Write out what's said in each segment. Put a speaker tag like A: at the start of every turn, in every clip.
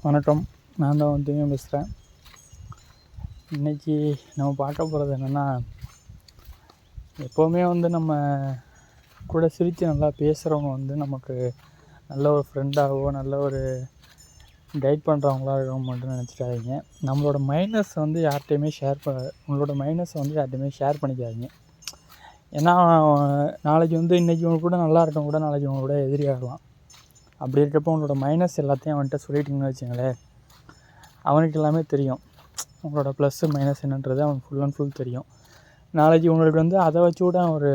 A: வணக்கம். நான் தான் வந்து பேசுகிறேன். இன்றைக்கி நம்ம பார்க்க போகிறது என்னென்னா, எப்போவுமே வந்து நம்ம கூட சிரித்து நல்லா பேசுகிறவங்க வந்து நமக்கு நல்ல ஒரு ஃப்ரெண்டாகவோ நல்ல ஒரு கைட் பண்ணுறவங்களா இருக்கணும் மட்டும் நினச்சிக்காதீங்க. நம்மளோட மைனஸ் வந்து யார்கிட்டையுமே உங்களோட மைனஸை வந்து யார்கிட்டையுமே ஷேர் பண்ணிக்காதீங்க. ஏன்னா நாளைக்கு வந்து இன்றைக்கி உங்க கூட நல்லா இருக்கவங்க கூட நாளைக்கு உங்க கூட எதிரியாகலாம். அப்படி இருக்கப்போ உங்களோட மைனஸ் எல்லாத்தையும் அவன்கிட்ட சொல்லிட்டிங்கன்னு வச்சுங்களேன், அவனுக்கு எல்லாமே தெரியும். உங்களோட ப்ளஸ்ஸு மைனஸ் என்னன்றது அவனுக்கு ஃபுல் அண்ட் ஃபுல் தெரியும். நாளைக்கு உங்களுக்கு வந்து அதை வச்சு கூட ஒரு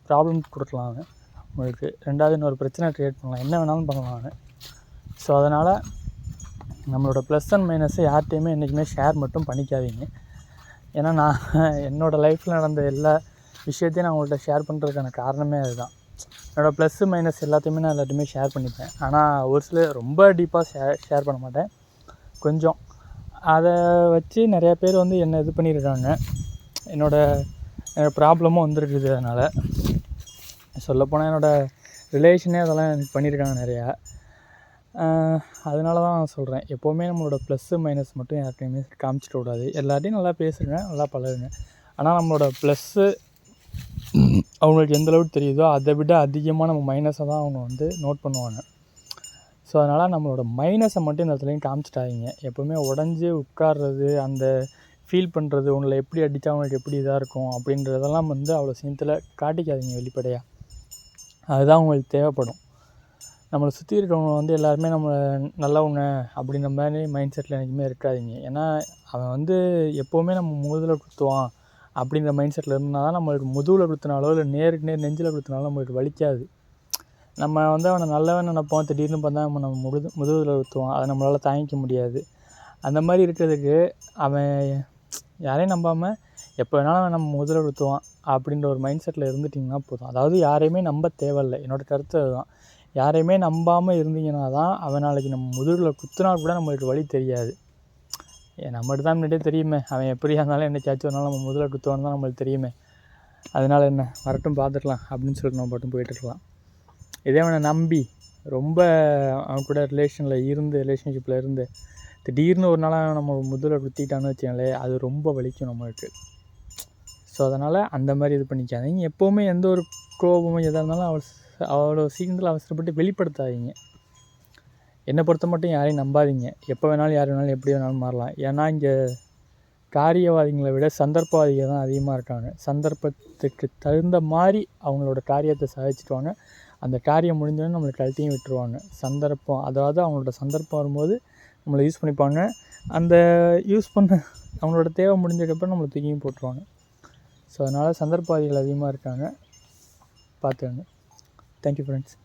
A: ப்ராப்ளம் கொடுக்கலாம். அவன் உங்களுக்கு ரெண்டாவது இன்னொரு பிரச்சனை க்ரியேட் பண்ணலாம், என்ன வேணாலும் பண்ணலாம் அவன். ஸோ அதனால் நம்மளோட ப்ளஸ் அண்ட் மைனஸை யார்கிட்டையுமே என்றைக்குமே ஷேர் மட்டும் பண்ணிக்காதீங்க. ஏன்னா நான் என்னோடய லைஃப்பில் நடந்த எல்லா விஷயத்தையும் நான் உங்கள்கிட்ட ஷேர் பண்ணுறதுக்கான காரணமே அதுதான். என்னோடய ப்ளஸ்ஸு மைனஸ் எல்லாத்தையுமே நான் எல்லாத்தையுமே ஷேர் பண்ணிப்பேன். ஆனால் ஒரு சில ரொம்ப டீப்பாக ஷேர் பண்ண மாட்டேன். கொஞ்சம் அதை வச்சு நிறையா பேர் வந்து என்னை இது பண்ணியிருக்காங்க. என்னோடய ப்ராப்ளமும் வந்துருக்குது. அதனால் சொல்லப்போனால் என்னோடய ரிலேஷனே அதெல்லாம் எனக்கு பண்ணியிருக்காங்க நிறையா. அதனால தான் நான் சொல்கிறேன், எப்போவுமே நம்மளோட ப்ளஸ்ஸு மைனஸ் மட்டும் யார்கிட்டையுமே காமிச்சிக்க கூடாது. எல்லார்ட்டையும் நல்லா பேசுங்க, நல்லா பழகுங்க. ஆனால் நம்மளோட ப்ளஸ்ஸு அவங்களுக்கு எந்தளவுக்கு தெரியுதோ அதை விட அதிகமாக நம்ம மைனஸை தான் அவங்க வந்து நோட் பண்ணுவாங்க. ஸோ அதனால் நம்மளோட மைனஸை மட்டும் இந்த இடத்துலையும் காமிச்சிட்டாதீங்க. எப்போவுமே உடஞ்சி உட்கார்றது, அந்த ஃபீல் பண்ணுறது, உங்களை எப்படி அடித்தா அவங்களுக்கு எப்படி இதாக இருக்கும் அப்படின்றதெல்லாம் வந்து அவ்வளோ சீக்கிரத்தில் காட்டிக்காதீங்க வெளிப்படையாக. அதுதான் உங்களுக்கு தேவைப்படும். நம்மளை சுற்றி இருக்கிறவங்க வந்து எல்லாருமே நம்மளை நல்லவங்க அப்படின்ற மாதிரி மைண்ட் செட்டில் என்றைக்குமே இருக்காதீங்க. ஏன்னா அவன் வந்து எப்போவுமே நம்ம முதுகில் குத்துவான் அப்படின்ற மைண்ட் செட்டில் இருந்தால் தான் நம்மளுக்கு முதுகில் குத்துனாலோ இல்லை நேருக்கு நேர் நெஞ்சில் குத்துனாலோ நம்மளுக்கு வலிக்காது. நம்ம வந்து அவனை நல்லவன் நினைப்போம், திடீர்னு பார்த்தா நம்ம முதுகில் குத்துவான், அதை நம்மளால் தாங்கிக்க முடியாது. அந்த மாதிரி இருக்கிறதுக்கு அவன் யாரையும் நம்பாமல் எப்போ வேணாலும் நம்ம முதுகில் குத்துவான் அப்படின்ற ஒரு மைண்ட் செட்டில் இருந்துட்டிங்கன்னா போதும். அதாவது யாரையுமே நம்ப தேவையில்லை. என்னோடய கருத்து அதுதான். யாரையுமே நம்பாமல் இருந்தீங்கன்னா தான் அவன் நாளைக்கு நம்ம முதுகில் குத்துனால் கூட நம்மளுக்கு வலி தெரியாது. நம்மகிட்ட தான் முன்னாடியே தெரியுமே, அவன் எப்படியா இருந்தாலும் என்னைக்காச்சும் ஒரு நாள் நம்ம முதுகில் குத்துவான்னு தான் நம்மளுக்கு தெரியுமே. அதனால் என்ன வரட்டும் பார்த்துக்கலாம் அப்படின்னு சொல்லிட்டு நம்ம மட்டும் போயிட்டுருக்கலாம். இதே அவனை நம்பி ரொம்ப அவன் கூட ரிலேஷன்ஷிப்பில் இருந்து திடீர்னு ஒரு நாளாக நம்ம முதுகில் குத்திட்டான்னு வச்சுங்களேன், அது ரொம்ப வலிக்கும் நம்மளுக்கு. ஸோ அதனால் அந்த மாதிரி இது பண்ணிக்காதீங்க. எப்போவுமே எந்த ஒரு கோபமும் எதாக இருந்தாலும் அவ்வளோ சீக்கிரத்தில் அவசரப்பட்டு வெளிப்படுத்தாதீங்க. என்னை பொறுத்த மட்டும் யாரையும் நம்பாதீங்க. எப்போ வேணாலும் யார் வேணாலும் எப்படி வேணாலும் மாறலாம். ஏன்னா இங்கே காரியவாதிகளை விட சந்தர்ப்பவாதிகள் தான் அதிகமாக இருக்காங்க. சந்தர்ப்பத்துக்கு தகுந்த மாதிரி அவங்களோட காரியத்தை சாதிச்சிடுவாங்க. அந்த காரியம் முடிஞ்சோடனே நம்மளை கழட்டியும் விட்டுருவாங்க. அதாவது அவங்களோட சந்தர்ப்பம் வரும்போது நம்மளை யூஸ் பண்ணிப்பாங்க. அந்த யூஸ் பண்ண அவங்களோட தேவை முடிஞ்சதுக்கப்புறம் நம்மளை தூக்கியும் போட்டுருவாங்க. ஸோ அதனால் சந்தர்ப்பவாதிகள் அதிகமாக இருக்காங்க, பார்த்துக்கங்க. Thank you friends.